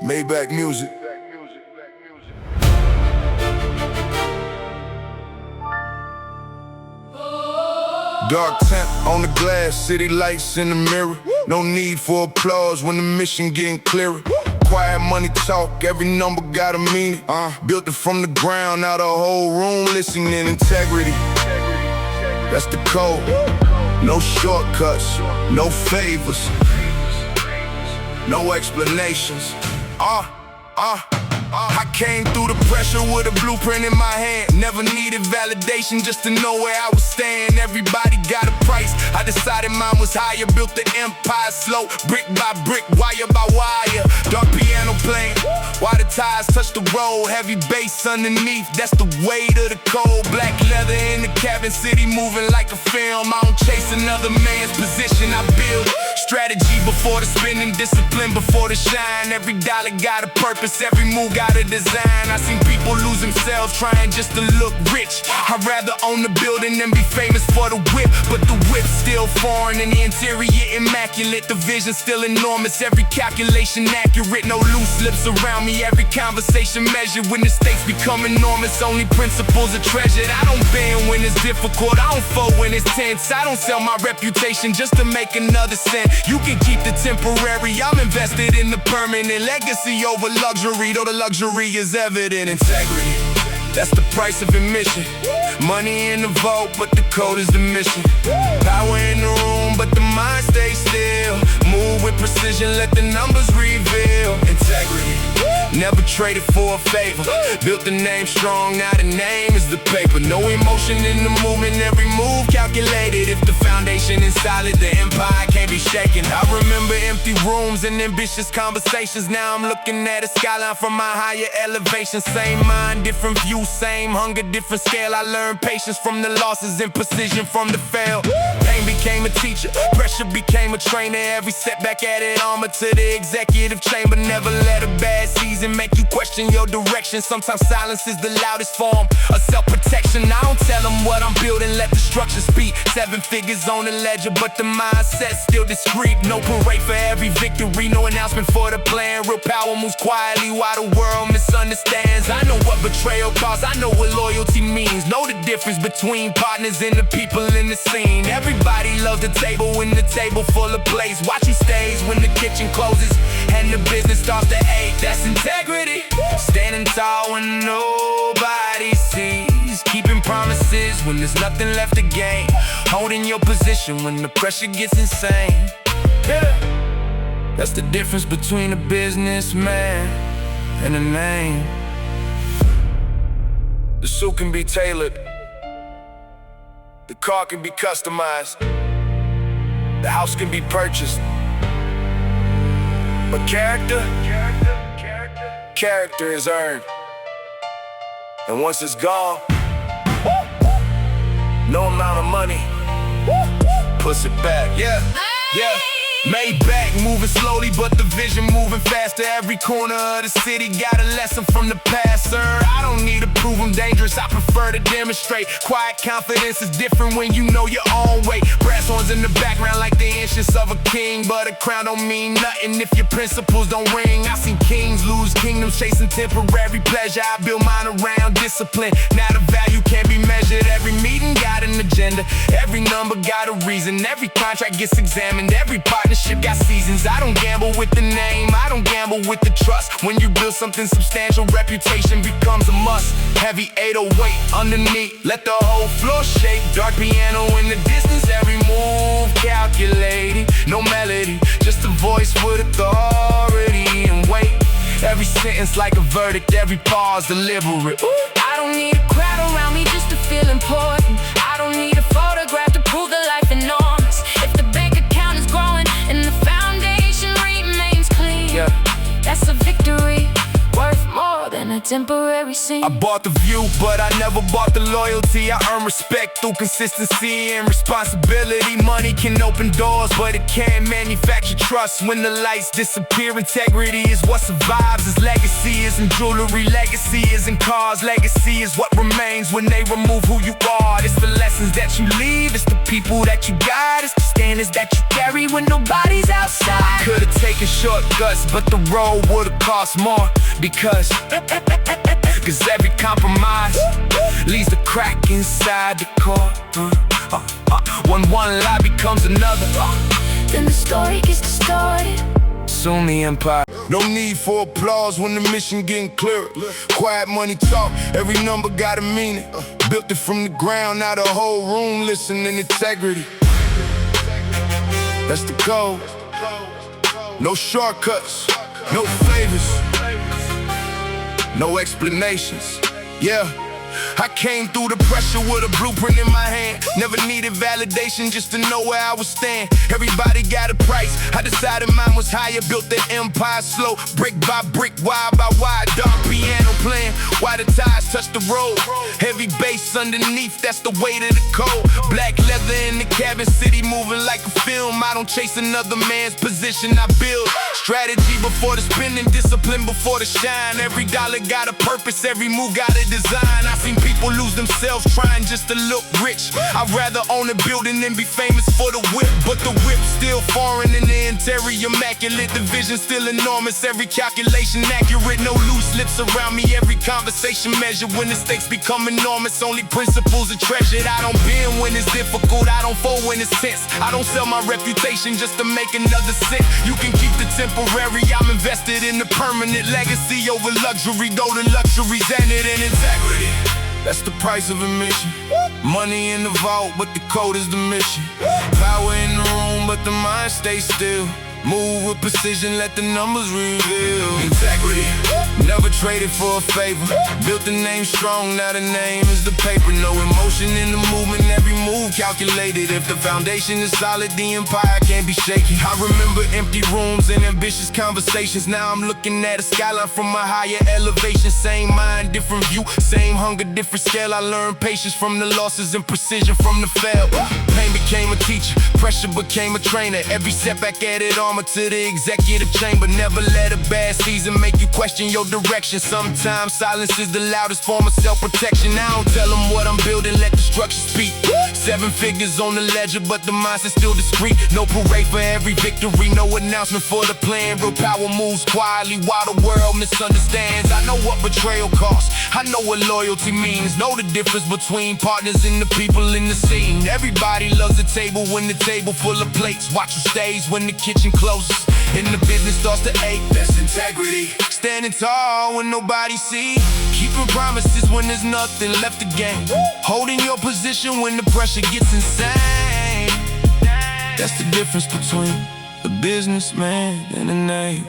Maybach Music. Dark tint on the glass, city lights in the mirror. No need for applause when the mission getting clearer. Quiet money talk, every number got a meaning. Built it from the ground, now the whole room listening. Integrity, that's the code. No shortcuts, no favors, no explanations. I came through the pressure with a blueprint in my hand. Never needed validation just to know where I was staying. Everybody got a price, I decided mine was higher. Built the empire slow, brick by brick, wire by wire. Dark piano playing, while the tires touch the road. Heavy bass underneath, that's the weight of the cold. Black leather in the cabin, city moving like a film. I don't chase another man's position, I build strategy before the spinning, discipline before the shine. Every dollar got a purpose, every move got a design. I seen people lose themselves trying just to look rich. I'd rather own the building than be famous for the whip. But the whip's still foreign and the interior immaculate. The vision still enormous, every calculation accurate. No loose lips around me, every conversation measured. When the stakes become enormous, only principles are treasured. I don't bend when it's difficult, I don't fold when it's tense. I don't sell my reputation just to make another cent. You can keep the temporary, I'm invested in the permanent. Legacy over luxury, though the luxury is evident. Integrity, that's the price of admission. Money in the vault, but the code is the mission. Power in the room, but the mind stays still. Move with precision, let the numbers reveal. Integrity, never traded for a favor. Built the name strong, now the name is the paper. No emotion in the movement, every move calculated. If the foundation is solid, the empire can't be shaken. I remember empty rooms and ambitious conversations. Now I'm looking at a skyline from my higher elevation. Same mind, different view, same hunger, different scale. I learned patience from the losses and precision from the fail. Pain became a teacher, pressure became a trainer. Every setback added armor to the executive chamber. Never let a bad season make you question your direction. Sometimes silence is the loudest form of self-protection. I don't tell them what I'm building, let the structure speak. 7 figures on the ledger, but the mindset's still discreet. No parade for every victory, no announcement for the plan. Real power moves quietly while the world misunderstands. I know what betrayal costs, I know what loyalty means. Know the difference between partners and the people in the scene. Everybody loves the table when the table full of plates. Watch he stays when the kitchen closes and the business starts to ache. That's integrity, standing tall when nobody sees. Keeping promises when there's nothing left to gain. Holding your position when the pressure gets insane. Yeah, that's the difference between a businessman and a name. The suit can be tailored, the car can be customized, the house can be purchased, but character is earned. And once it's gone, no amount of money puts it back. Yeah. Maybach moving slowly, but the vision moving faster. Every corner of the city got a lesson from the past, sir. I don't need to prove I'm dangerous, I prefer to demonstrate. Quiet confidence is different when you know your own weight. Brass horns in the background like the inches of a king, but a crown don't mean nothing if your principles don't ring. I seen kings lose kingdoms chasing temporary pleasure. I build mine around discipline, now the value can't be measured. Every meeting got an agenda, every number got a reason. Every contract gets examined, every partnership got seasons. I don't gamble with the name, I don't gamble with the trust. When you build something substantial, reputation becomes a must. Heavy 808 underneath, let the whole floor shake. Dark piano in the distance, every move calculated. No melody, just a voice with authority and weight. Every sentence like a verdict, every pause deliberate. I don't need a crowd around me just to feel important. I don't need a photograph to prove the life enormous. If the bank account is growing and the foundation remains clean, that's a victory worth more than a temporary scene. I bought the view, but I never bought the loyalty. I earn respect through consistency and responsibility. Money can open doors, but it can't manufacture trust. When the lights disappear, integrity is what survives. As legacy isn't jewelry, legacy isn't cars. Legacy is what remains when they remove who you are. It's the lessons that you leave, it's the people that you guide, it's the standards that you carry when nobody's outside. Could've taken shortcuts, but the road would've cost more. Because every compromise leaves a crack inside the core. When one lie becomes another, then the story gets distorted. soon the empire. No need for applause when the mission getting clearer. Quiet money talk, every number got a meaning. Built it from the ground, now the whole room listening. Integrity, that's the goal. No shortcuts, no favors, no explanations. Yeah, I came through the pressure with a blueprint in my hand. Never needed validation just to know where I would stand. Everybody got a price, I decided mine was higher. Built the empire slow, brick by brick, wide by wide. Dark piano playing, while the ties touch the road. Heavy bass underneath, that's the weight of the code. Black leather in the cabin, city moving like a film. I don't chase another man's position, I build. Strategy before the spending, discipline before the shine. Every dollar got a purpose, every move got a design. I seen people lose themselves trying just to look rich. I'd rather own a building than be famous for the whip. But the whip's still foreign and the interior immaculate. The vision still enormous, every calculation accurate. No loose lips around me, every conversation measured. When the stakes become enormous, only principles are treasured. I don't bend when it's difficult, I don't fold when it's tense. I don't sell my reputation just to make another cent. You can keep the temporary, I'm invested in the permanent. Legacy over luxury, though the luxury's ended in integrity. That's the price of admission. Money in the vault, but the code is the mission. Power in the room, but the mind stays still. Move with precision, let the numbers reveal. Integrity, never traded for a favor. Built the name strong, now the name is the paper. No emotion in the movement, every move calculated. If the foundation is solid, the empire can't be shaken. I remember empty rooms and ambitious conversations. Now I'm looking at a skyline from a higher elevation. Same mind, different view, same hunger, different scale. I learned patience from the losses and precision from the fail. Pain became a teacher, pressure became a trainer. Every setback added armor to the executive chamber. Never let a bad season make you question your direction. Sometimes silence is the loudest form of self-protection. I don't tell them what I'm building, let the structure speak. 7 figures on the ledger, but the mindset's still discreet. No parade for every victory, no announcement for the plan. Real power moves quietly while the world misunderstands. I know what betrayal costs, I know what loyalty means. Know the difference between partners and the people in the scene. Everybody loves a table when the table full of plates. Watch who stays when the kitchen closes and the business starts to ache. That's integrity. Standing tall when nobody sees. Keeping promises when there's nothing left to gain. Holding your position when the pressure gets insane. That's the difference between a businessman and a name.